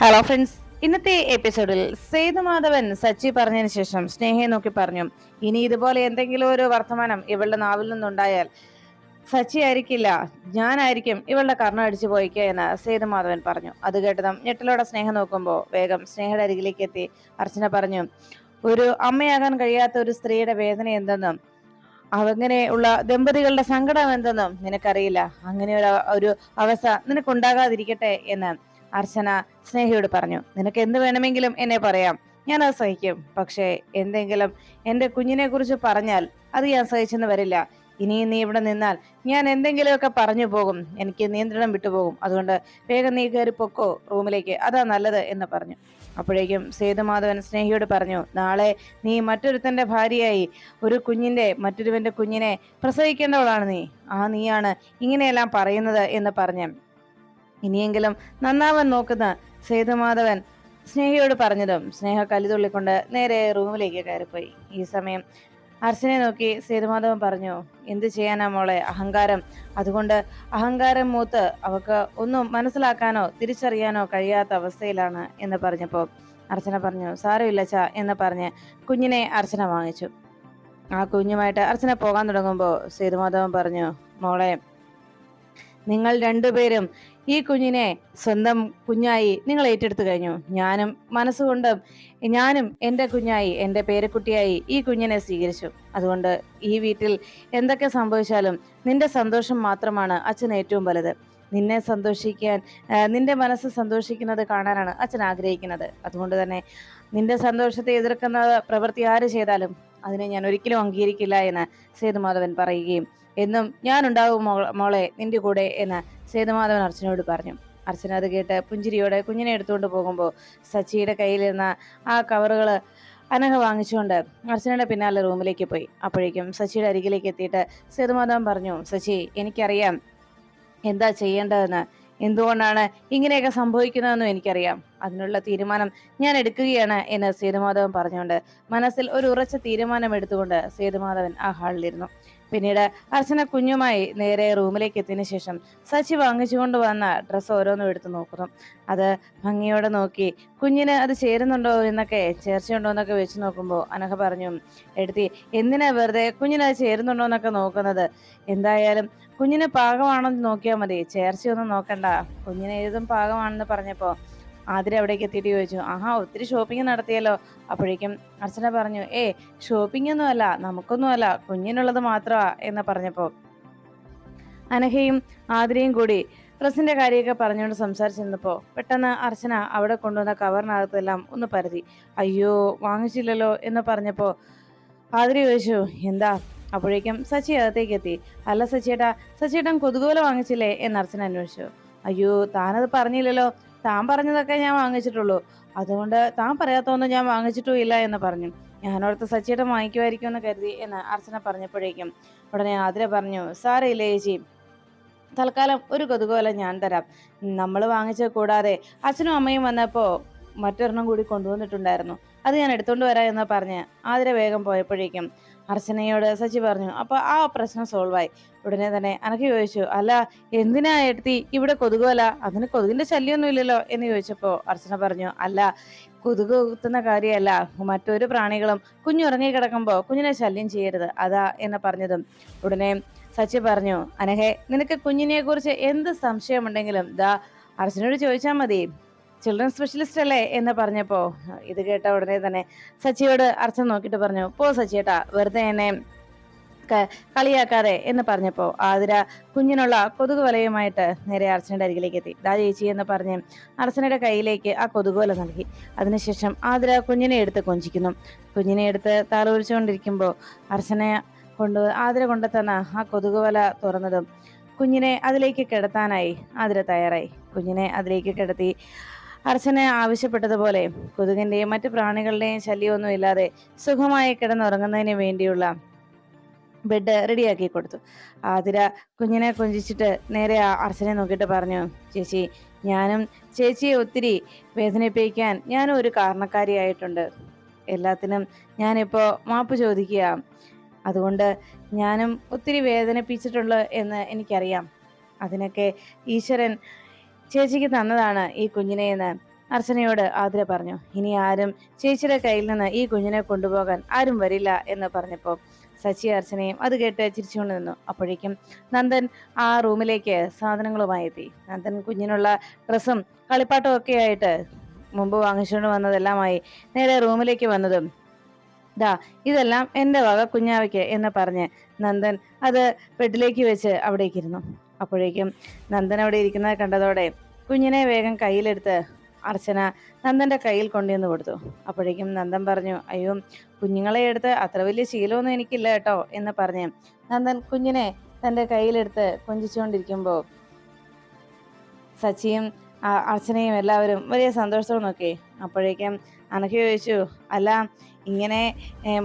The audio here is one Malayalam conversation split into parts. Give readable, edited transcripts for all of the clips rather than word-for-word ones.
ഹലോ ഫ്രണ്ട്സ്, ഇന്നത്തെ എപ്പിസോഡിൽ സേതുമാധവൻ സച്ചി പറഞ്ഞതിന് ശേഷം സ്നേഹയെ നോക്കി പറഞ്ഞു, ഇനി ഇതുപോലെ എന്തെങ്കിലും ഒരു വർത്തമാനം ഇവളുടെ നാവിൽ നിന്നുണ്ടായാൽ സച്ചി ആയിരിക്കില്ല, ഞാനായിരിക്കും ഇവളുടെ കർണം അടിച്ചു പോയിക്കുക എന്ന് സേതുമാധവൻ പറഞ്ഞു. അത് കേട്ടതും ഞെട്ടലോടെ സ്നേഹം നോക്കുമ്പോൾ വേഗം സ്നേഹയുടെ അരികിലേക്ക് എത്തി അർച്ചന പറഞ്ഞു, ഒരു അമ്മയാകാൻ കഴിയാത്ത ഒരു സ്ത്രീയുടെ വേദന എന്തെന്നും അങ്ങനെ ഉള്ള ദമ്പതികളുടെ സങ്കടം എന്തെന്നും നിനക്കറിയില്ല. അങ്ങനെ ഒരു അവസ്ഥ നിനക്കുണ്ടാകാതിരിക്കട്ടെ എന്ന് അർച്ചന സ്നേഹയോട് പറഞ്ഞു. നിനക്ക് എന്ത് വേണമെങ്കിലും എന്നെ പറയാം, ഞാൻ അത് സഹിക്കും. പക്ഷേ എന്തെങ്കിലും എന്റെ കുഞ്ഞിനെ കുറിച്ച് പറഞ്ഞാൽ അത് ഞാൻ സഹിച്ചെന്ന് വരില്ല. ഇനിയും നീ ഇവിടെ നിന്നാൽ ഞാൻ എന്തെങ്കിലുമൊക്കെ പറഞ്ഞു പോകും, എനിക്ക് നിയന്ത്രണം വിട്ടുപോകും. അതുകൊണ്ട് വേഗം നീ കയറി പൊക്കോ റൂമിലേക്ക്, അതാ നല്ലത് എന്ന് പറഞ്ഞു. അപ്പോഴേക്കും സേതുമാധവൻ സ്നേഹിയോട് പറഞ്ഞു, നാളെ നീ മറ്റൊരുത്തന്റെ ഭാര്യയായി മറ്റൊരുവന്റെ കുഞ്ഞിനെ പ്രസവിക്കേണ്ടവളാണ് നീ. നീയാണ് ഇങ്ങനെയെല്ലാം പറയുന്നത് എന്ന് പറഞ്ഞു ഇനിയെങ്കിലും നന്നാവാൻ നോക്കുന്ന സേതുമാധവൻ സ്നേഹയോട് പറഞ്ഞതും സ്നേഹ കലിതുള്ളിക്കൊണ്ട് നേരെ റൂമിലേക്ക് കയറിപ്പോയി. ഈ സമയം അർച്ചനെ നോക്കി സേതുമാധവൻ പറഞ്ഞു, എന്ത് ചെയ്യാനാ മോളെ, അഹങ്കാരം. അതുകൊണ്ട് അഹങ്കാരം മൂത്ത് അവക്ക് ഒന്നും മനസ്സിലാക്കാനോ തിരിച്ചറിയാനോ കഴിയാത്ത അവസ്ഥയിലാണ് എന്ന് പറഞ്ഞപ്പോ അർച്ചന പറഞ്ഞു, സാരമില്ല ചാ എന്ന് പറഞ്ഞ് കുഞ്ഞിനെ അർച്ചന വാങ്ങിച്ചു. ആ കുഞ്ഞുമായിട്ട് അർച്ചന പോകാൻ തുടങ്ങുമ്പോൾ സേതുമാധവൻ പറഞ്ഞു, മോളെ, നിങ്ങൾ രണ്ടുപേരും ഈ കുഞ്ഞിനെ സ്വന്തം കുഞ്ഞായി നിങ്ങൾ ഏറ്റെടുത്തു കഴിഞ്ഞു. ഞാനും എൻ്റെ കുഞ്ഞായി, എൻ്റെ പേരക്കുട്ടിയായി ഈ കുഞ്ഞിനെ സ്വീകരിച്ചു. അതുകൊണ്ട് ഈ വീട്ടിൽ എന്തൊക്കെ സംഭവിച്ചാലും നിന്റെ സന്തോഷം മാത്രമാണ് അച്ഛൻ ഏറ്റവും വലുത്. നിന്നെ സന്തോഷിക്കാൻ, നിന്റെ മനസ്സ് സന്തോഷിക്കുന്നത് കാണാനാണ് അച്ഛൻ ആഗ്രഹിക്കുന്നത്. അതുകൊണ്ട് തന്നെ നിന്റെ സന്തോഷത്തെ എതിർക്കുന്ന പ്രവൃത്തി ആര് ചെയ്താലും അതിനെ ഞാൻ ഒരിക്കലും അംഗീകരിക്കില്ല എന്ന് സേതുമാധവൻ പറയുകയും, എന്നും ഞാനുണ്ടാവും മോളെ നിന്റെ കൂടെ എന്ന് സേതുമാധവൻ അർച്ചനയോട് പറഞ്ഞു. അർച്ചന അത് കേട്ട് പുഞ്ചിരിയോടെ കുഞ്ഞിനെ എടുത്തുകൊണ്ട് പോകുമ്പോൾ സച്ചിയുടെ കയ്യിലിരുന്ന ആ കവറുകള് അനഘ വാങ്ങിച്ചുകൊണ്ട് അർച്ചനയുടെ പിന്നാലെ റൂമിലേക്ക് പോയി. അപ്പോഴേക്കും സച്ചിയുടെ അരികിലേക്ക് എത്തിയിട്ട് സേതുമാധവൻ പറഞ്ഞു, സച്ചി, എനിക്കറിയാം എന്താ ചെയ്യേണ്ടതെന്ന്, എന്തുകൊണ്ടാണ് ഇങ്ങനെയൊക്കെ സംഭവിക്കുന്നതെന്നും എനിക്കറിയാം. അതിനുള്ള തീരുമാനം ഞാൻ എടുക്കുകയാണ് എന്ന് സേതുമാധവൻ പറഞ്ഞുകൊണ്ട് മനസ്സിൽ ഒരു ഉറച്ച തീരുമാനം എടുത്തുകൊണ്ട് സേതുമാധവൻ ആ ഹാളിലിരുന്നു. പിന്നീട് അർച്ചന കുഞ്ഞുമായി നേരെ റൂമിലേക്ക് എത്തിയതിനു ശേഷം സച്ചി വാങ്ങിച്ചുകൊണ്ട് വന്ന ഡ്രസ്സ് ഓരോന്നും എടുത്തു നോക്കുന്നു. അത് ഭംഗിയോടെ നോക്കി കുഞ്ഞിന് അത് ചേരുന്നുണ്ടോ എന്നൊക്കെ, ചേർച്ചയുണ്ടോ എന്നൊക്കെ വെച്ച് നോക്കുമ്പോൾ അനഘ പറഞ്ഞു, എടുത്തി, എന്തിനാ വെറുതെ കുഞ്ഞിന് അത് ചേരുന്നുണ്ടോ എന്നൊക്കെ നോക്കുന്നത്? എന്തായാലും കുഞ്ഞിന് പാകമാണെന്ന് നോക്കിയാൽ മതി, ചേർച്ചയൊന്നും നോക്കണ്ട. കുഞ്ഞിന് ഏതും പാകമാണെന്ന് പറഞ്ഞപ്പോ ആതിര അവിടേക്ക് എത്തിയിട്ട് ചോദിച്ചു, ഒത്തിരി ഷോപ്പിംഗ് നടത്തിയല്ലോ. അപ്പോഴേക്കും അർച്ചന പറഞ്ഞു, ഷോപ്പിംഗ് ഒന്നും അല്ല, നമുക്കൊന്നുമല്ല, കുഞ്ഞിനുള്ളത് മാത്രമാ എന്ന് പറഞ്ഞപ്പോ അനഘയും ആതിരയും കൂടി ഡ്രസ്സിന്റെ കാര്യമൊക്കെ പറഞ്ഞുകൊണ്ട് സംസാരിച്ചിരുന്നപ്പോ പെട്ടെന്ന് അർച്ചന അവിടെ കൊണ്ടുവന്ന കവറിനകത്തെല്ലാം ഒന്ന് പരതി. അയ്യോ, വാങ്ങിച്ചില്ലല്ലോ എന്ന് പറഞ്ഞപ്പോ ആതിര ചോദിച്ചു, എന്താ? അപ്പോഴേക്കും സച്ചി അകത്തേക്ക് എത്തി. അല്ല സച്ചിയേട്ടൻ കൊതുകുവല വാങ്ങിച്ചില്ലേ എന്ന് അർച്ചന അന്വേഷിച്ചു. അയ്യോ, താനത് പറഞ്ഞില്ലല്ലോ, താൻ പറഞ്ഞതൊക്കെ ഞാൻ വാങ്ങിച്ചിട്ടുള്ളൂ, അതുകൊണ്ട് താൻ പറയാത്തൊന്നും ഞാൻ വാങ്ങിച്ചിട്ടും ഇല്ല എന്ന് പറഞ്ഞു. ഞാനോർത്ത് സച്ചിയേട്ടൻ വാങ്ങിക്കുമായിരിക്കും എന്ന് കരുതി എന്ന് അർച്ചന പറഞ്ഞപ്പോഴേക്കും ഉടനെ ആതിര പറഞ്ഞു, സാരയില്ലേ ചേച്ചി, തൽക്കാലം ഒരു കൊതുകുവല ഞാൻ തരാം. നമ്മൾ വാങ്ങിച്ച കൂടാതെ അച്ഛനും അമ്മയും വന്നപ്പോ മറ്റൊരെണ്ണം കൂടി കൊണ്ടുവന്നിട്ടുണ്ടായിരുന്നു, അത് ഞാൻ എടുത്തോണ്ട് വരാം എന്ന് പറഞ്ഞ് ആതിര വേഗം പോയപ്പോഴേക്കും അർച്ചനയോട് സച്ചി പറഞ്ഞു, അപ്പൊ ആ പ്രശ്നം സോൾവ് ആയി. ഉടനെ തന്നെ അനക്ക് ചോദിച്ചു, അല്ല, എന്തിനാ എടുത്തി ഇവിടെ കൊതുകുവല, അതിന് കൊതുകിന്റെ ശല്യമൊന്നും ഇല്ലല്ലോ എന്ന് ചോദിച്ചപ്പോ അർച്ചന പറഞ്ഞു, അല്ല, കൊതുക് കുത്തുന്ന കാര്യമല്ല, മറ്റൊരു പ്രാണികളും കുഞ്ഞുറങ്ങി കിടക്കുമ്പോ കുഞ്ഞിനെ ശല്യം ചെയ്യരുത്, അതാ എന്ന് പറഞ്ഞതും ഉടനെ സച്ചി പറഞ്ഞു, അനഘെ, നിനക്ക് കുഞ്ഞിനെ കുറിച്ച് എന്ത് സംശയമുണ്ടെങ്കിലും ദാ അർച്ചനയോട് ചോദിച്ചാൽ മതി, ചിൽഡ്രൻ സ്പെഷ്യലിസ്റ്റ് അല്ലേ എന്ന് പറഞ്ഞപ്പോ ഇത് കേട്ട ഉടനെ തന്നെ സച്ചിയോട് അർച്ചന നോക്കിയിട്ട് പറഞ്ഞു, പോ സച്ചിയേട്ടാ, വെറുതെ എന്നെ കളിയാക്കാതെ എന്ന് പറഞ്ഞപ്പോ ആതിര കുഞ്ഞിനുള്ള കൊതുക് വലയുമായിട്ട് നേരെ അർച്ചനയുടെ അരികിലേക്ക് എത്തി. ദാ ചേച്ചി എന്ന് പറഞ്ഞ് അർച്ചനയുടെ കയ്യിലേക്ക് ആ കൊതുകുവല നൽകി. അതിനുശേഷം ആതിര കുഞ്ഞിനെ എടുത്ത് കൊഞ്ചിക്കുന്നു. കുഞ്ഞിനെ എടുത്ത് താലോലിച്ചുകൊണ്ടിരിക്കുമ്പോ ആതിര കൊണ്ടുതന്ന ആ കൊതുകുവല തുറന്നതും കുഞ്ഞിനെ അതിലേക്ക് കിടത്താനായി ആതിര തയ്യാറായി. കുഞ്ഞിനെ അതിലേക്ക് കിടത്തി അർച്ചന ആവശ്യപ്പെട്ടതുപോലെ കൊതുകിന്റെയും മറ്റു പ്രാണികളുടെയും ശല്യമൊന്നും ഇല്ലാതെ സുഖമായി കിടന്നുറങ്ങുന്നതിന് വേണ്ടിയുള്ള ബെഡ് റെഡിയാക്കി കൊടുത്തു. ആതിര കുഞ്ഞിനെ കൊഞ്ചിച്ചിട്ട് നേരെ അർച്ചനെ നോക്കിയിട്ട് പറഞ്ഞു, ചേച്ചി, ഞാനും ചേച്ചിയെ ഒത്തിരി വേദനിപ്പിക്കാൻ ഞാനും ഒരു കാരണക്കാരിയായിട്ടുണ്ട്. എല്ലാത്തിനും ഞാനിപ്പോ മാപ്പ് ചോദിക്കുക. അതുകൊണ്ട് ഞാനും ഒത്തിരി വേദനിപ്പിച്ചിട്ടുള്ളൂ എന്ന് എനിക്കറിയാം. അതിനൊക്കെ ഈശ്വരൻ ചേച്ചിക്ക് തന്നതാണ് ഈ കുഞ്ഞിനെ എന്ന് അർച്ചനയോട് ആതിര പറഞ്ഞു. ഇനി ആരും ചേച്ചിയുടെ കയ്യിൽ നിന്ന് ഈ കുഞ്ഞിനെ കൊണ്ടുപോകാൻ ആരും വരില്ല എന്ന് പറഞ്ഞപ്പോൾ സച്ചി അർച്ചനയും അത് കേട്ട് ചിരിച്ചുകൊണ്ട് നിന്നു. അപ്പോഴേക്കും നന്ദൻ ആ റൂമിലേക്ക് സാധനങ്ങളുമായി എത്തി. നന്ദൻ കുഞ്ഞിനുള്ള ഡ്രസ്സും കളിപ്പാട്ടവും ഒക്കെ ആയിട്ട് മുമ്പ് വാങ്ങിച്ചുകൊണ്ട് വന്നതെല്ലാമായി നേരെ റൂമിലേക്ക് വന്നതും, ദാ ഇതെല്ലാം എൻ്റെ വക കുഞ്ഞാവയ്ക്ക് എന്ന് പറഞ്ഞ് നന്ദൻ അത് ബെഡിലേക്ക് വെച്ച് അവിടേക്ക് ഇരുന്നു. അപ്പോഴേക്കും നന്ദൻ അവിടെ ഇരിക്കുന്നത് കണ്ടതോടെ കുഞ്ഞിനെ വേഗം കയ്യിലെടുത്ത് അർച്ചന നന്ദന്റെ കയ്യിൽ കൊണ്ടുവന്ന് കൊടുത്തു. അപ്പോഴേക്കും നന്ദൻ പറഞ്ഞു, അയ്യോ കുഞ്ഞുങ്ങളെ എടുത്ത് അത്ര വലിയ ശീലമൊന്നും എനിക്കില്ല കേട്ടോ എന്ന് പറഞ്ഞ് നന്ദൻ കുഞ്ഞിനെ തൻ്റെ കയ്യിലെടുത്ത് കൊഞ്ചിച്ചുകൊണ്ടിരിക്കുമ്പോൾ സച്ചിയും അർച്ചനയും എല്ലാവരും വലിയ സന്തോഷത്തോടെ നോക്കി. അപ്പോഴേക്കും അനഘ ചോദിച്ചു, അല്ല ഇങ്ങനെ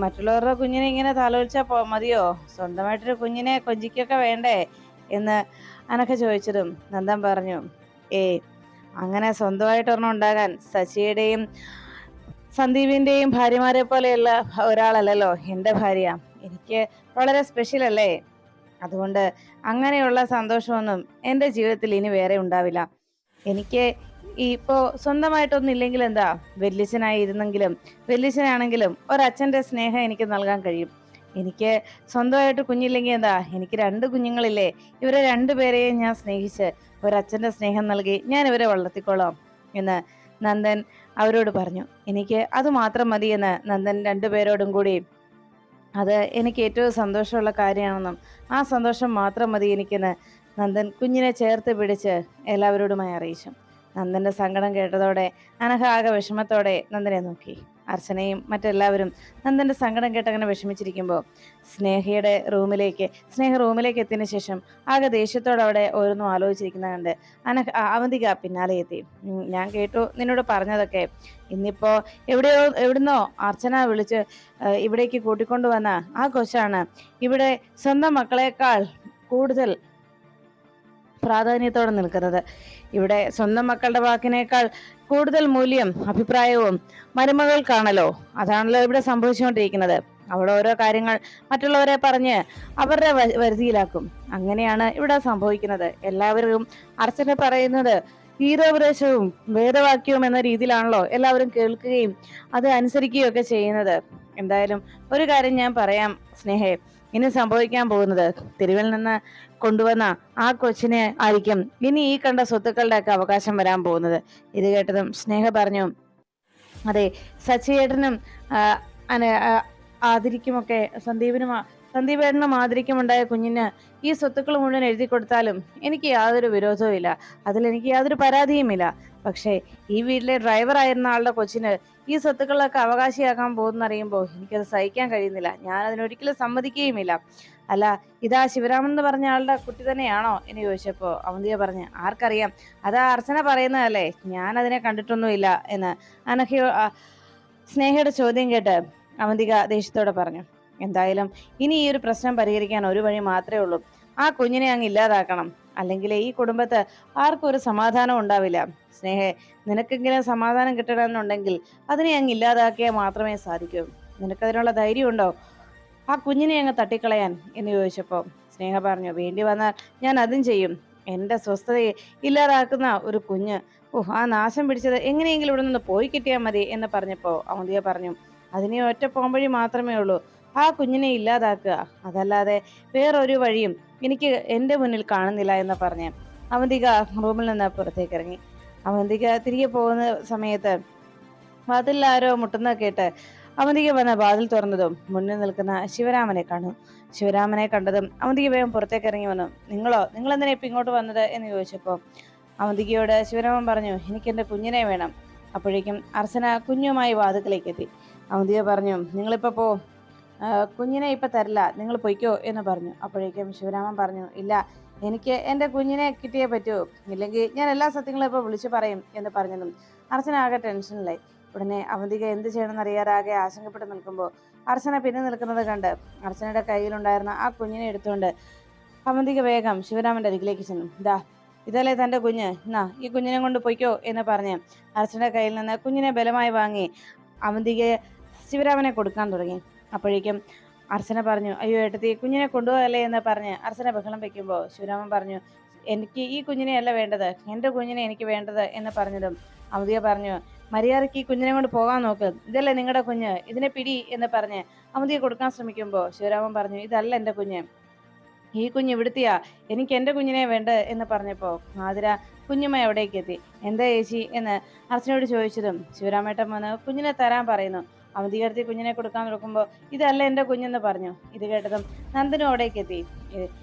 മറ്റുള്ളവരുടെ കുഞ്ഞിനെ ഇങ്ങനെ താലോലിച്ചാൽ മതിയോ, സ്വന്തമായിട്ടൊരു കുഞ്ഞിനെ കൊഞ്ചിക്കൊക്കെ വേണ്ടേ എന്ന് അനഘ ചോദിച്ചതും നന്ദൻ പറഞ്ഞു, അങ്ങനെ സ്വന്തമായിട്ട് ഒരെണ്ണം ഉണ്ടാകാൻ സച്ചിയുടെയും സന്ദീപിന്റെയും ഭാര്യമാരെ പോലെയുള്ള ഒരാളല്ലല്ലോ എൻ്റെ ഭാര്യ, എനിക്ക് വളരെ സ്പെഷ്യൽ അല്ലേ, അതുകൊണ്ട് അങ്ങനെയുള്ള സന്തോഷമൊന്നും എൻ്റെ ജീവിതത്തിൽ ഇനി വേറെ ഉണ്ടാവില്ല. എനിക്ക് ഇപ്പോ സ്വന്തമായിട്ടൊന്നും ഇല്ലെങ്കിൽ എന്താ, വല്യച്ഛനായിരുന്നെങ്കിലും വല്യച്ഛനാണെങ്കിലും ഒരച്ഛൻ്റെ സ്നേഹം എനിക്ക് നൽകാൻ കഴിയും. എനിക്ക് സ്വന്തമായിട്ട് കുഞ്ഞില്ലെങ്കിൽ എന്താ, എനിക്ക് 2 കുഞ്ഞുങ്ങളില്ലേ, ഇവരെ 2 പേരെയും ഞാൻ സ്നേഹിച്ച് ഒരച്ഛൻ്റെ സ്നേഹം നൽകി ഞാൻ ഇവരെ വളർത്തിക്കോളാം എന്ന് നന്ദൻ അവരോട് പറഞ്ഞു. എനിക്ക് അത് മാത്രം മതി എന്ന് നന്ദൻ 2 പേരോടും കൂടി അത് എനിക്ക് ഏറ്റവും സന്തോഷമുള്ള കാര്യമാണെന്നും ആ സന്തോഷം മാത്രം മതി എനിക്കെന്ന് നന്ദൻ കുഞ്ഞിനെ ചേർത്ത് പിടിച്ച് എല്ലാവരോടുമായി അറിയിച്ചു. നന്ദന്റെ സങ്കടം കേട്ടതോടെ അനഘ ആകെ വിഷമത്തോടെ നന്ദനെ നോക്കി. അർച്ചനയും മറ്റെല്ലാവരും നന്ദന്റെ സങ്കടം കേട്ടങ്ങനെ വിഷമിച്ചിരിക്കുമ്പോൾ സ്നേഹ റൂമിലേക്ക് എത്തിയതിനു ശേഷം ആകെ ദേഷ്യത്തോടെ അവിടെ ഓരോന്നും ആലോചിച്ചിരിക്കുന്ന കണ്ട് അവന്തിക പിന്നാലെ എത്തി. ഞാൻ കേട്ടു നിന്നോട് പറഞ്ഞതൊക്കെ. ഇന്നിപ്പോ എവിടുന്നോ അർച്ചന വിളിച്ച് ഇവിടേക്ക് കൂട്ടിക്കൊണ്ടുവന്ന ആ കൊച്ചാണ് ഇവിടെ സ്വന്തം മക്കളെക്കാൾ കൂടുതൽ പ്രാധാന്യത്തോടെ നിൽക്കുന്നത്. ഇവിടെ സ്വന്തം മക്കളുടെ വാക്കിനേക്കാൾ കൂടുതൽ മൂല്യം അഭിപ്രായവും മരുമകൾക്കാണല്ലോ. അതാണല്ലോ ഇവിടെ സംഭവിച്ചുകൊണ്ടിരിക്കുന്നത്. അവിടെ ഓരോ കാര്യങ്ങൾ മറ്റുള്ളവരെ പറഞ്ഞ് അവരുടെ വരുതിയിലാക്കും. അങ്ങനെയാണ് ഇവിടെ സംഭവിക്കുന്നത്. എല്ലാവരും അർച്ചന പറയുന്നത് വീരോപദേശവും വേദവാക്യവും എന്ന രീതിയിലാണല്ലോ എല്ലാവരും കേൾക്കുകയും അത് അനുസരിക്കുകയും ഒക്കെ ചെയ്യുന്നത്. എന്തായാലും ഒരു കാര്യം ഞാൻ പറയാം സ്നേഹേ, ഇനി സംഭവിക്കാൻ പോകുന്നത് തെരുവിൽ നിന്ന് കൊണ്ടുവന്ന ആ കൊച്ചിനെ ആയിരിക്കും ഇനി ഈ കണ്ട സ്വത്തുക്കളുടെ ഒക്കെ അവകാശം വരാൻ പോകുന്നത്. ഇത് കേട്ടതും സ്നേഹ പറഞ്ഞു, അതെ സച്ചിയേട്ടനും ആദരിക്കുമൊക്കെ സന്ദീപേട്ടനും ആദരിക്കുമുണ്ടായ കുഞ്ഞിന് ഈ സ്വത്തുക്കൾ മുഴുവൻ എഴുതി കൊടുത്താലും എനിക്ക് യാതൊരു വിരോധവും ഇല്ല, അതിലെനിക്ക് യാതൊരു പരാതിയുമില്ല. പക്ഷേ ഈ വീട്ടിലെ ഡ്രൈവറായിരുന്ന ആളുടെ കൊച്ചിന് ഈ സ്വത്തുക്കളൊക്കെ അവകാശിയാക്കാൻ പോകുന്നറിയുമ്പോൾ എനിക്കത് സഹിക്കാൻ കഴിയുന്നില്ല. ഞാൻ അതിനൊരിക്കലും സമ്മതിക്കുകയുമില്ല. അല്ല ഇതാ ശിവരാമൻ എന്ന് പറഞ്ഞ ആളുടെ കുട്ടി തന്നെയാണോ എന്ന് ചോദിച്ചപ്പോൾ അവന്തിക പറഞ്ഞ്, ആർക്കറിയാം, അതാ അർച്ചന പറയുന്നതല്ലേ, ഞാൻ അതിനെ കണ്ടിട്ടൊന്നുമില്ല എന്ന് സ്നേഹയുടെ ചോദ്യം കേട്ട് അവന്തിക ദേഷ്യത്തോടെ പറഞ്ഞു. എന്തായാലും ഇനി ഈ ഒരു പ്രശ്നം പരിഹരിക്കാൻ ഒരു വഴി മാത്രമേ ഉള്ളൂ, ആ കുഞ്ഞിനെ അങ്ങ് ഇല്ലാതാക്കണം. അല്ലെങ്കിൽ ഈ കുടുംബത്ത് ആർക്കും ഒരു സമാധാനം ഉണ്ടാവില്ല. സ്നേഹേ, നിനക്കെങ്കിലും സമാധാനം കിട്ടണമെന്നുണ്ടെങ്കിൽ അതിനെ അങ്ങ് ഇല്ലാതാക്കിയാൽ മാത്രമേ സാധിക്കൂ. നിനക്കതിനുള്ള ധൈര്യം ഉണ്ടോ ആ കുഞ്ഞിനെ അങ്ങ് തട്ടിക്കളയാൻ എന്ന് ചോദിച്ചപ്പോൾ സ്നേഹ പറഞ്ഞു, വേണ്ടി വന്നാൽ ഞാൻ അതും ചെയ്യും. എൻ്റെ സ്വസ്ഥതയെ ഇല്ലാതാക്കുന്ന ഒരു കുഞ്ഞ്, ആ നാശം പിടിച്ചത് എങ്ങനെയെങ്കിലും ഇവിടെ നിന്ന് പോയി കിട്ടിയാൽ മതി എന്ന് പറഞ്ഞപ്പോൾ അവന്തിക പറഞ്ഞു, അതിനെ ഒറ്റ പോംവഴി മാത്രമേ ഉള്ളൂ, ആ കുഞ്ഞിനെ ഇല്ലാതാക്കുക. അതല്ലാതെ വേറൊരു വഴിയും എനിക്ക് എൻ്റെ മുന്നിൽ കാണുന്നില്ല എന്ന് പറഞ്ഞ് അവന്തിക റൂമിൽ നിന്ന് പുറത്തേക്ക് ഇറങ്ങി. അവന്തിക തിരികെ പോകുന്ന സമയത്ത് വാതിലിൽ ആരോ മുട്ടുന്ന കേട്ട് അവന്തിക വന്ന വാതിൽ തുറന്നതും മുന്നിൽ നിൽക്കുന്ന ശിവരാമനെ കാണും. ശിവരാമനെ കണ്ടതും അവന്തിക വേഗം പുറത്തേക്ക് ഇറങ്ങി വന്നു. നിങ്ങൾ എന്തിനാ ഇപ്പം ഇങ്ങോട്ട് വന്നത് എന്ന് ചോദിച്ചപ്പോൾ അവന്തികയോട് ശിവരാമൻ പറഞ്ഞു, എനിക്ക് എൻ്റെ കുഞ്ഞിനെ വേണം. അപ്പോഴേക്കും അർച്ചന കുഞ്ഞുമായി വാതിക്കലേക്ക് എത്തി. അവന്തിക പറഞ്ഞു, നിങ്ങളിപ്പോൾ പോ, കുഞ്ഞിനെ ഇപ്പം തരില്ല, നിങ്ങൾ പൊയ്ക്കോ എന്ന് പറഞ്ഞു. അപ്പോഴേക്കും ശിവരാമൻ പറഞ്ഞു, ഇല്ല, എനിക്ക് എൻ്റെ കുഞ്ഞിനെ കിട്ടിയേ പറ്റൂ, ഇല്ലെങ്കിൽ ഞാൻ എല്ലാ സത്യങ്ങളും ഇപ്പോൾ വിളിച്ചു പറയും എന്ന് പറഞ്ഞതും അർച്ചന ആകെ ടെൻഷനിലായി. ഉടനെ അവന്തിക എന്ത് ചെയ്യണമെന്ന് അറിയാറാകെ ആശങ്കപ്പെട്ട് നിൽക്കുമ്പോൾ അർച്ചന പിന്നെ നിൽക്കുന്നത് കണ്ട് അർച്ചനയുടെ കയ്യിലുണ്ടായിരുന്ന ആ കുഞ്ഞിനെ എടുത്തുകൊണ്ട് അവന്തിക വേഗം ശിവരാമന്റെ അരികിലേക്ക് ചെന്നു. ഇതല്ലേ തൻ്റെ കുഞ്ഞ്, എന്നാ ഈ കുഞ്ഞിനെ കൊണ്ട് പൊയ്ക്കോ എന്ന് പറഞ്ഞ് അർച്ചനയുടെ കയ്യിൽ നിന്ന് കുഞ്ഞിനെ ബലമായി വാങ്ങി അവന്തികയെ ശിവരാമനെ കൊടുക്കാൻ തുടങ്ങി. അപ്പോഴേക്കും അർച്ചന പറഞ്ഞു, അയ്യോ ഏട്ടത്തി, കുഞ്ഞിനെ കൊണ്ടുപോകല്ലേ എന്ന് പറഞ്ഞ് അർച്ചന ബഹളം വെക്കുമ്പോൾ ശിവരാമൻ പറഞ്ഞു, എനിക്ക് ഈ കുഞ്ഞിനെ അല്ല വേണ്ടത്, എൻ്റെ കുഞ്ഞിനെ എനിക്ക് വേണ്ടത് എന്ന് പറഞ്ഞതും അവന്തിക പറഞ്ഞു, മര്യാദയ്ക്ക് ഈ കുഞ്ഞിനെ കൊണ്ട് പോകാൻ നോക്ക്, ഇതല്ലേ നിങ്ങളുടെ കുഞ്ഞ്, ഇതിനെ പിടി എന്ന് പറഞ്ഞ് അവന്തിക കൊടുക്കാൻ ശ്രമിക്കുമ്പോൾ ശിവരാമൻ പറഞ്ഞു, ഇതല്ല എൻ്റെ കുഞ്ഞ്, ഈ കുഞ്ഞ് ഇവിടുത്തെയാ, എനിക്ക് എൻ്റെ കുഞ്ഞിനെ വേണ്ട എന്ന് പറഞ്ഞപ്പോൾ ആതിര കുഞ്ഞുമ്മ എവിടേക്ക് എത്തി. എന്താ ചേച്ചി എന്ന് അർച്ചനയോട് ചോദിച്ചതും ശിവരാമേട്ടൻ വന്ന് കുഞ്ഞിനെ തരാൻ പറയുന്നു. അവന്തികടുത്ത് കുഞ്ഞിനെ കൊടുക്കാൻ നോക്കുമ്പോൾ ഇതല്ല എൻ്റെ കുഞ്ഞെന്ന് പറഞ്ഞു. ഇത് കേട്ടതും നന്ദനും അവിടേക്ക് എത്തി.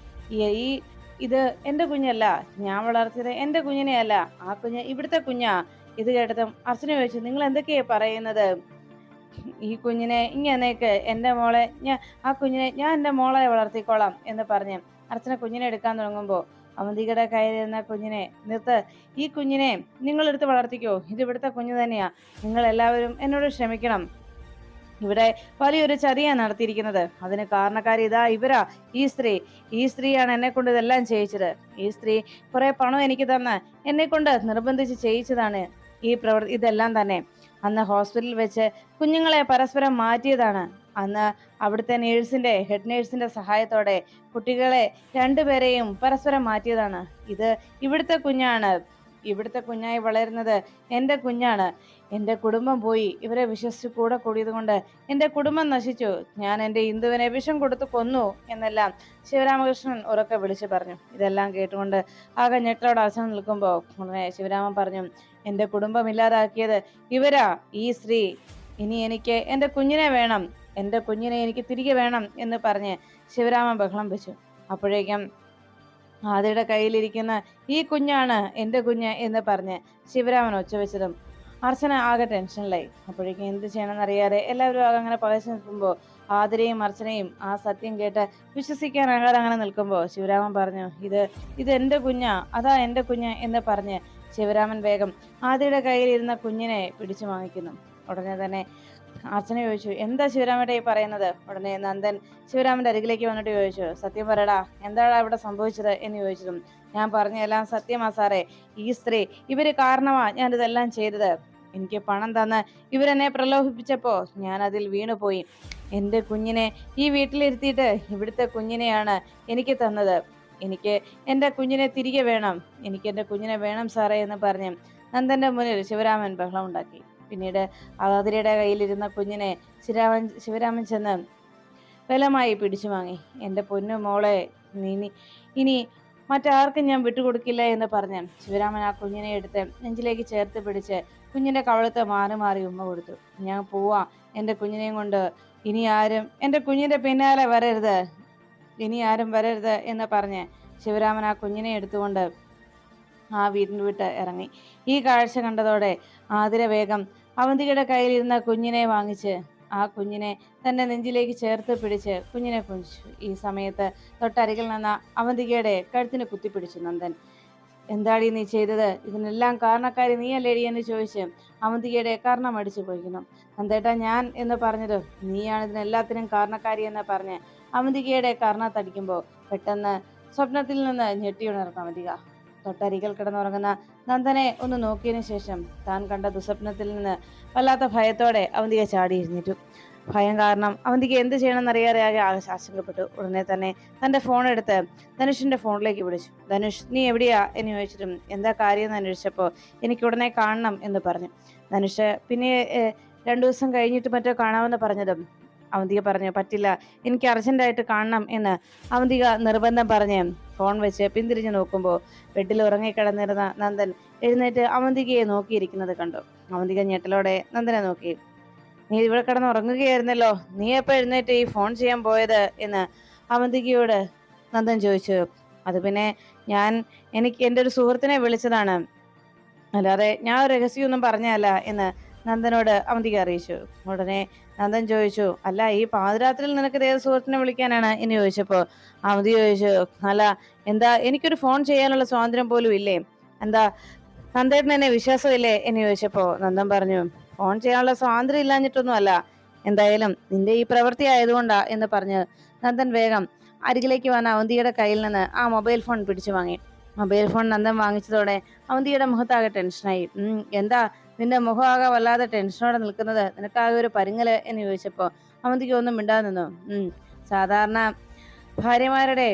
ഈ ഇത് എൻ്റെ കുഞ്ഞല്ല, ഞാൻ വളർത്തിയത് എൻ്റെ കുഞ്ഞിനെയല്ല, ആ കുഞ്ഞ് ഇവിടുത്തെ കുഞ്ഞാ. ഇത് കേട്ടതും അർച്ചന ചോദിച്ചു, നിങ്ങൾ എന്തൊക്കെയാ പറയുന്നത്? ഈ കുഞ്ഞിനെ ഇങ്ങനേക്ക് എൻ്റെ മോളെ ആ കുഞ്ഞിനെ ഞാൻ എൻ്റെ മോളെ വളർത്തിക്കോളാം എന്ന് പറഞ്ഞ് അർച്ചന കുഞ്ഞിനെ എടുക്കാൻ തുടങ്ങുമ്പോൾ അവന്തികയുടെ കയ്യിലിരുന്ന കുഞ്ഞിനെ, നിർത്ത്, ഈ കുഞ്ഞിനെ നിങ്ങളെടുത്ത് വളർത്തിക്കോ, ഇത് ഇവിടുത്തെ കുഞ്ഞു തന്നെയാ, നിങ്ങൾ എല്ലാവരും എന്നോട് ക്ഷമിക്കണം, ഇവിടെ വലിയൊരു ചതിയാ നടത്തിയിരിക്കുന്നത്, അതിന് കാരണക്കാരി ഇതാ ഇവരാ, ഈ സ്ത്രീയാണ് എന്നെ കൊണ്ട് ഇതെല്ലാം ചെയ്യിച്ചത്, ഈ സ്ത്രീ കുറെ പണം എനിക്ക് തന്ന് എന്നെ കൊണ്ട് നിർബന്ധിച്ച് ചെയ്യിച്ചതാണ് ഇതെല്ലാം തന്നെ. അന്ന് ഹോസ്പിറ്റലിൽ വെച്ച് കുഞ്ഞുങ്ങളെ പരസ്പരം മാറ്റിയതാണ്. അന്ന് അവിടുത്തെ ഹെഡ് നേഴ്സിന്റെ സഹായത്തോടെ കുട്ടികളെ രണ്ടുപേരെയും പരസ്പരം മാറ്റിയതാണ്. ഇത് ഇവിടുത്തെ കുഞ്ഞാണ്, ഇവിടുത്തെ കുഞ്ഞായി വളരുന്നത് എൻ്റെ കുഞ്ഞാണ്. എൻ്റെ കുടുംബം പോയി, ഇവരെ വിശ്വസിച്ച് കൂടെ കൂടിയത് കൊണ്ട് എൻ്റെ കുടുംബം നശിച്ചു, ഞാൻ എൻ്റെ ഇന്ദുവിനെ വിഷം കൊടുത്ത് കൊന്നു എന്നെല്ലാം ശിവരാമകൃഷ്ണൻ ഉറക്കെ വിളിച്ചു പറഞ്ഞു. ഇതെല്ലാം കേട്ടുകൊണ്ട് ആകെ ഞെട്ടലോടെ അർച്ചന നിൽക്കുമ്പോൾ ഉടനെ ശിവരാമൻ പറഞ്ഞു, എൻ്റെ കുടുംബം ഇല്ലാതാക്കിയത് ഇവരാ, ഈ സ്ത്രീ. ഇനി എനിക്ക് എൻ്റെ കുഞ്ഞിനെ വേണം, എൻ്റെ കുഞ്ഞിനെ എനിക്ക് തിരികെ വേണം എന്ന് പറഞ്ഞ് ശിവരാമൻ ബഹളം വെച്ചു. അപ്പോഴേക്കും ആദിയുടെ കയ്യിലിരിക്കുന്ന ഈ കുഞ്ഞാണ് എൻ്റെ കുഞ്ഞ് എന്ന് പറഞ്ഞ് ശിവരാമൻ ഒച്ചവെച്ചതും അർച്ചന ആകെ ടെൻഷനിലായി. അപ്പോഴേക്കും എന്ത് ചെയ്യണമെന്നറിയാതെ എല്ലാവരും ആകെ അങ്ങനെ പകച്ചു നിൽക്കുമ്പോൾ ആതിരയും അർച്ചനയും ആ സത്യം കേട്ട് വിശ്വസിക്കാനാകാതെ അങ്ങനെ നിൽക്കുമ്പോൾ ശിവരാമൻ പറഞ്ഞു, ഇത് എൻ്റെ കുഞ്ഞാ, അതാ എൻ്റെ കുഞ്ഞ് എന്ന് പറഞ്ഞ് ശിവരാമൻ വേഗം ആദിയുടെ കയ്യിലിരുന്ന കുഞ്ഞിനെ പിടിച്ചു വാങ്ങിക്കുന്നു. ഉടനെ തന്നെ അർച്ചന ചോദിച്ചു, എന്താ ശിവരാമേട്ട ഈ പറയുന്നത്? ഉടനെ നന്ദൻ ശിവരാമന്റെ അരികിലേക്ക് വന്നിട്ട് ചോദിച്ചു, സത്യം പറയടാ, എന്താടാ ഇവിടെ സംഭവിച്ചത് എന്ന് ചോദിച്ചതും, ഞാൻ പറഞ്ഞതെല്ലാം സത്യമാ സാറേ, ഈ സ്ത്രീ ഇവര് കാരണമാ ഞാനിതെല്ലാം ചെയ്തത്. എനിക്ക് പണം തന്ന് ഇവരെന്നെ പ്രലോഭിപ്പിച്ചപ്പോ ഞാൻ അതിൽ വീണുപോയി. എൻ്റെ കുഞ്ഞിനെ ഈ വീട്ടിലിരുത്തിയിട്ട് ഇവിടുത്തെ കുഞ്ഞിനെയാണ് എനിക്ക് തന്നത്. എനിക്ക് എൻ്റെ കുഞ്ഞിനെ തിരികെ വേണം, എനിക്ക് എൻ്റെ കുഞ്ഞിനെ വേണം സാറേ എന്ന് പറഞ്ഞ് നന്ദന്റെ മുന്നിൽ ശിവരാമൻ ബഹളം ഉണ്ടാക്കി. പിന്നീട് ആതിരയുടെ കയ്യിലിരുന്ന കുഞ്ഞിനെ ശിവരാമൻ ചെന്ന് ബലമായി പിടിച്ചു വാങ്ങി. എൻ്റെ പൊന്നു മോളെ, ഇനി മറ്റാർക്കും ഞാൻ വിട്ടുകൊടുക്കില്ല എന്ന് പറഞ്ഞ് ശിവരാമൻ ആ കുഞ്ഞിനെ എടുത്ത് നെഞ്ചിലേക്ക് ചേർത്ത് പിടിച്ച് കുഞ്ഞിന്റെ കവളത്ത് മാറി മാറി ഉമ്മ കൊടുത്തു. ഞാൻ പോവാ, എൻ്റെ കുഞ്ഞിനെയും കൊണ്ട് ഇനി ആരും എൻ്റെ കുഞ്ഞിന്റെ പിന്നാലെ വരരുത്, ഇനി ആരും വരരുത് എന്ന് പറഞ്ഞ് ശിവരാമൻ ആ കുഞ്ഞിനെ എടുത്തുകൊണ്ട് ആ വീടിന് വിട്ട് ഇറങ്ങി. ഈ കാഴ്ച കണ്ടതോടെ ആതിര വേഗം അവന്തികയുടെ കയ്യിലിരുന്ന കുഞ്ഞിനെ വാങ്ങിച്ച് ആ കുഞ്ഞിനെ തന്റെ നെഞ്ചിലേക്ക് ചേർത്ത് പിടിച്ച് കുഞ്ഞിനെ കുഞ്ചിച്ചു. ഈ സമയത്ത് തൊട്ടരികിൽ നിന്ന അവന്തികയുടെ കഴുത്തിന് കുത്തിപ്പിടിച്ചു നന്ദൻ. എന്താടി നീ ചെയ്തത്? ഇതിനെല്ലാം കാരണക്കാരി നീയല്ലേടി എന്ന് ചോദിച്ച് അവന്തികയുടെ കർണം അടിച്ചു പോയിക്കുന്നു. നന്ദേട്ടാ, ഞാൻ എന്ന് പറഞ്ഞത് നീയാണ് ഇതിനെല്ലാത്തിനും കാരണക്കാരി എന്ന് പറഞ്ഞ് അവന്തികയുടെ കർണത്തടിക്കുമ്പോൾ പെട്ടെന്ന് സ്വപ്നത്തിൽ നിന്ന് ഞെട്ടിയുണർന്നു അവന്തിക. തൊട്ടരികിൽ കിടന്നുറങ്ങുന്ന നന്ദനെ ഒന്ന് നോക്കിയതിനു ശേഷം താൻ കണ്ട ദുസ്വപ്നത്തിൽ നിന്ന് വല്ലാത്ത ഭയത്തോടെ അവന്തിക ചാടി എഴുന്നേറ്റു. ഭയം കാരണം അവന്തിക എന്ത് ചെയ്യണമെന്നറിയാതെ ആകെ ആശങ്കപ്പെട്ടു. ഉടനെ തന്നെ തന്റെ ഫോൺ എടുത്ത് ധനുഷിന്റെ ഫോണിലേക്ക് വിളിച്ചു. ധനുഷ്, നീ എവിടെയാ എന്ന് ചോദിച്ചിട്ടും എന്താ കാര്യം എന്ന് അന്വേഷിച്ചപ്പോൾ എനിക്ക് ഉടനെ കാണണം എന്ന് പറഞ്ഞു. ധനുഷ് പിന്നെ 2 ദിവസം കഴിഞ്ഞിട്ട് മറ്റോ കാണാമെന്ന് പറഞ്ഞതും അവന്തിക പറഞ്ഞു, പറ്റില്ല, എനിക്ക് അർജന്റായിട്ട് കാണണം എന്ന് അവന്തിക നിർബന്ധം പറഞ്ഞ് ഫോൺ വെച്ച് പിന്തിരിഞ്ഞു നോക്കുമ്പോൾ ബെഡിൽ ഉറങ്ങിക്കിടന്നിരുന്ന നന്ദൻ എഴുന്നേറ്റ് അവന്തികയെ നോക്കിയിരിക്കുന്നത് കണ്ടു. അവന്തിക ഞെട്ടലോടെ നന്ദനെ നോക്കി. നീ ഇവിടെ കിടന്ന് ഉറങ്ങുകയായിരുന്നല്ലോ, നീ എപ്പോൾ എഴുന്നേറ്റ് ഈ ഫോൺ ചെയ്യാൻ പോയത് എന്ന് അവന്തികയോട് നന്ദൻ ചോദിച്ചു. അത് പിന്നെ എനിക്ക് എൻ്റെ ഒരു സുഹൃത്തിനെ വിളിച്ചതാണ്, അല്ലാതെ ഞാൻ ഒരു രഹസ്യമൊന്നും പറഞ്ഞല്ല എന്ന് നന്ദനോട് അവന്തിക അറിയിച്ചു. ഉടനെ നന്ദൻ ചോദിച്ചു, അല്ല ഈ പാതിരാത്രിയിൽ നിനക്ക് ഏത് സുഹൃത്തിനെ വിളിക്കാനാണ് എന്ന് ചോദിച്ചപ്പോൾ അവന്തി ചോദിച്ചു, അല്ല എന്താ എനിക്കൊരു ഫോൺ ചെയ്യാനുള്ള സ്വാതന്ത്ര്യം പോലും ഇല്ലേ, എന്താ നന്ദേട്ടന് എന്നെ വിശ്വാസമില്ലേ എന്ന് ചോദിച്ചപ്പോൾ നന്ദൻ പറഞ്ഞു, ഫോൺ ചെയ്യാനുള്ള സ്വാതന്ത്ര്യം ഇല്ലാഞ്ഞിട്ടൊന്നും അല്ല, എന്തായാലും നിന്റെ ഈ പ്രവൃത്തി ആയതുകൊണ്ടാ എന്ന് പറഞ്ഞ് നന്ദൻ വേഗം അരികിലേക്ക് വന്ന അവന്തിയുടെ കയ്യിൽ നിന്ന് ആ മൊബൈൽ ഫോൺ പിടിച്ചു വാങ്ങി. മൊബൈൽ ഫോൺ നന്ദൻ വാങ്ങിച്ചതോടെ അവന്തിയുടെ മുഖത്താകെ ടെൻഷനായി. എന്താ നിന്റെ മുഖമാകെ വല്ലാതെ ടെൻഷനോടെ നിൽക്കുന്നത്, നിനക്കാകെ ഒരു പരിങ്ങല് എന്ന് ചോദിച്ചപ്പോൾ അവന്തിക്ക് ഒന്നും മിണ്ടാതെ നിന്നു. സാധാരണ ഭാര്യമാരുടെ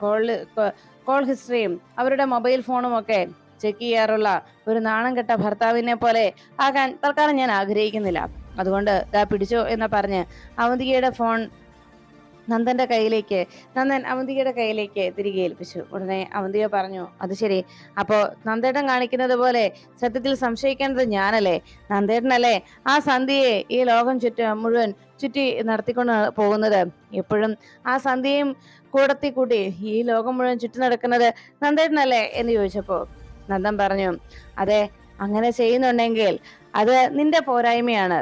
കോൾ ഹിസ്റ്ററിയും അവരുടെ മൊബൈൽ ഫോണും ഒക്കെ ചെക്ക് ചെയ്യാറുള്ള ഒരു നാണം കെട്ട ഭർത്താവിനെ പോലെ ആകാൻ തൽക്കാലം ഞാൻ ആഗ്രഹിക്കുന്നില്ല. അതുകൊണ്ട് ദാ പിടിച്ചോ എന്ന് പറഞ്ഞ് അവന്തികയുടെ ഫോൺ നന്ദൻ അവന്തികയുടെ കയ്യിലേക്ക് തിരികെ ഏൽപ്പിച്ചു. ഉടനെ അവന്തിക പറഞ്ഞു, അത് ശരി, അപ്പോ നന്ദേട്ടൻ കാണിക്കുന്നത് പോലെ സത്യത്തിൽ സംശയിക്കേണ്ടത് ഞാനല്ലേ? നന്ദേട്ടനല്ലേ ആ സന്ധ്യയെ ഈ ലോകം മുഴുവൻ ചുറ്റി നടത്തിക്കൊണ്ട് പോകുന്നത്? എപ്പോഴും ആ സന്ധ്യയും കൂട്ടി ഈ ലോകം മുഴുവൻ ചുറ്റി നടക്കുന്നത് നന്ദേട്ടനല്ലേ എന്ന് ചോദിച്ചപ്പോ നന്ദൻ പറഞ്ഞു, അതെ, അങ്ങനെ ചെയ്യുന്നുണ്ടെങ്കിൽ അത് നിന്റെ പോരായ്മയാണ്.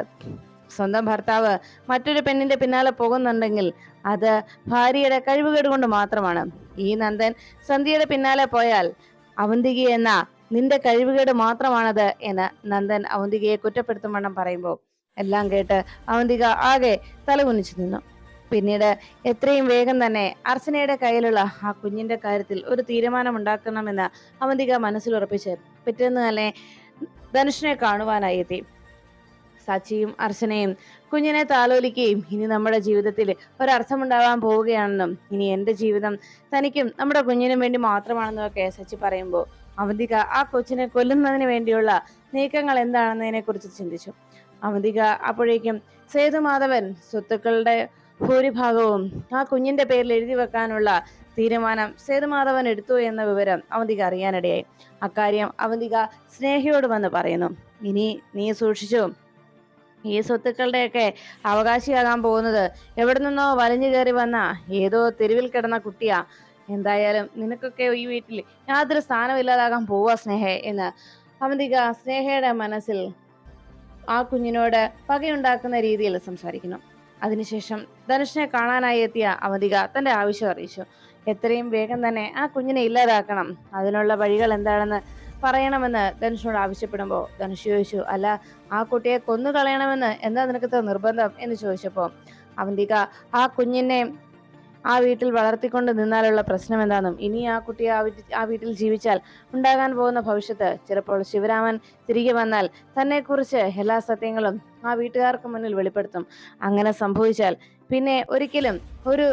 സ്വന്തം ഭർത്താവ് മറ്റൊരു പെണ്ണിന്റെ പിന്നാലെ പോകുന്നുണ്ടെങ്കിൽ അത് ഭാര്യയുടെ കഴിവുകേട് കൊണ്ട് മാത്രമാണ്. ഈ നന്ദൻ സന്ധ്യയുടെ പിന്നാലെ പോയാൽ അവന്തിക എന്ന നിന്റെ കഴിവുകേട് മാത്രമാണത് എന്ന് നന്ദൻ അവന്തികയെ കുറ്റപ്പെടുത്തും വണ്ണം പറയുമ്പോൾ എല്ലാം കേട്ട് അവന്തിക ആകെ തലകുനിച്ചു നിന്നു. പിന്നീട് എത്രയും വേഗം തന്നെ അർച്ചനയുടെ കയ്യിലുള്ള ആ കുഞ്ഞിന്റെ കാര്യത്തിൽ ഒരു തീരുമാനം ഉണ്ടാക്കണമെന്ന് അവന്തിക മനസ്സിലുറപ്പിച്ച് പിറ്റേന്ന് തന്നെ ധനുഷിനെ കാണുവാനായി എത്തി. സച്ചിയും അർച്ചനയും കുഞ്ഞിനെ താലോലിക്കുകയും ഇനി നമ്മുടെ ജീവിതത്തിൽ ഒരർത്ഥമുണ്ടാവാൻ പോവുകയാണെന്നും ഇനി എന്റെ ജീവിതം തനിക്കും നമ്മുടെ കുഞ്ഞിനും വേണ്ടി മാത്രമാണെന്നും ഒക്കെ സച്ചി പറയുമ്പോൾ അവന്തിക ആ കൊച്ചിനെ കൊല്ലുന്നതിന് വേണ്ടിയുള്ള നീക്കങ്ങൾ എന്താണെന്നതിനെ കുറിച്ച് ചിന്തിച്ചു. അവന്തിക അപ്പോഴേക്കും സേതുമാധവൻ സ്വത്തുക്കളുടെ ഭൂരിഭാഗവും ആ കുഞ്ഞിന്റെ പേരിൽ എഴുതി വെക്കാനുള്ള തീരുമാനം സേതുമാധവൻ എടുത്തു എന്ന വിവരം അവന്തിക അറിയാനിടയായി. അക്കാര്യം അവന്തിക സ്നേഹയോട് വന്ന് പറയുന്നു, ഇനി നീ സൂക്ഷിച്ചു, ഈ സ്വത്തുക്കളുടെയൊക്കെ അവകാശിയാകാൻ പോകുന്നത് എവിടെ നിന്നോ വലിഞ്ഞു കയറി വന്ന ഏതോ തെരുവിൽ കിടന്ന കുട്ടിയാ. എന്തായാലും നിനക്കൊക്കെ ഈ വീട്ടിൽ യാതൊരു സ്ഥാനമില്ലാതാകാൻ പോവാ സ്നേഹേ എന്ന് അവന്തിക സ്നേഹയുടെ മനസ്സിൽ ആ കുഞ്ഞിനോട് പകയുണ്ടാക്കുന്ന രീതിയിൽ സംസാരിക്കുന്നു. അതിനുശേഷം ധനുഷിനെ കാണാനായി എത്തിയ അവന്തിക തന്റെ ആവശ്യം അറിയിച്ചു. എത്രയും വേഗം തന്നെ ആ കുഞ്ഞിനെ ഇല്ലാതാക്കണം, അതിനുള്ള വഴികൾ എന്താണെന്ന് പറയണമെന്ന് ധനുഷിനോട് ആവശ്യപ്പെടുമ്പോൾ ധനുഷ് ചോദിച്ചു, അല്ല, ആ കുട്ടിയെ കൊന്നു കളയണമെന്ന് എന്താ നിനക്ക് നിർബന്ധം എന്ന് ചോദിച്ചപ്പോ അവന്തിക ആ കുഞ്ഞിനെ ആ വീട്ടിൽ വളർത്തിക്കൊണ്ട് നിന്നാലുള്ള പ്രശ്നം എന്താണെന്നും ഇനി ആ കുട്ടിയെ ആ വീട്ടിൽ ജീവിച്ചാൽ ഉണ്ടാകാൻ പോകുന്ന ഭവിഷ്യത്ത് ചിലപ്പോൾ ശിവരാമൻ തിരികെ വന്നാൽ തന്നെ കുറിച്ച് എല്ലാ സത്യങ്ങളും ആ വീട്ടുകാർക്ക് മുന്നിൽ വെളിപ്പെടുത്തും. അങ്ങനെ സംഭവിച്ചാൽ പിന്നെ ഒരിക്കലും ഒരു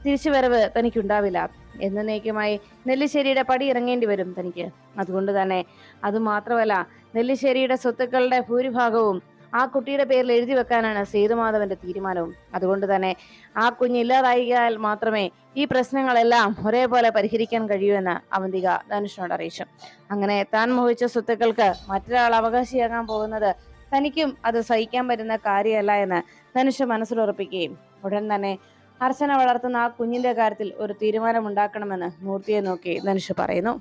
തിരിച്ചുവരവ് തനിക്കുണ്ടാവില്ല. എന്നേക്കുമായി നെല്ലിശ്ശേരിയുടെ പടി ഇറങ്ങേണ്ടി വരും തനിക്ക്. അതുകൊണ്ട് തന്നെ അതുമാത്രമല്ല, നെല്ലിശ്ശേരിയുടെ സ്വത്തുക്കളുടെ ഭൂരിഭാഗവും ആ കുട്ടിയുടെ പേരിൽ എഴുതി വെക്കാനാണ് സേതുമാധവന്റെ തീരുമാനവും. അതുകൊണ്ട് തന്നെ ആ കുഞ്ഞില്ലാതായാൽ മാത്രമേ ഈ പ്രശ്നങ്ങളെല്ലാം ഒരേപോലെ പരിഹരിക്കാൻ കഴിയൂ എന്ന് അവന്തിക ധനുഷിനോട് അറിയിച്ചു. അങ്ങനെ താൻ മോഹിച്ച സ്വത്തുക്കൾക്ക് മറ്റൊരാൾ അവകാശിയാകാൻ പോകുന്നത് തനിക്കും അത് സഹിക്കാൻ പറ്റുന്ന കാര്യമല്ല എന്ന് ധനുഷ് മനസ്സിലുറപ്പിക്കുകയും ഉടൻ തന്നെ അർച്ചന വളർത്തുന്ന ആ കുഞ്ഞിന്റെ കാര്യത്തിൽ ഒരു തീരുമാനം ഉണ്ടാക്കണമെന്ന് മൂർത്തിയെ നോക്കി ധനുഷ് പറയുന്നു.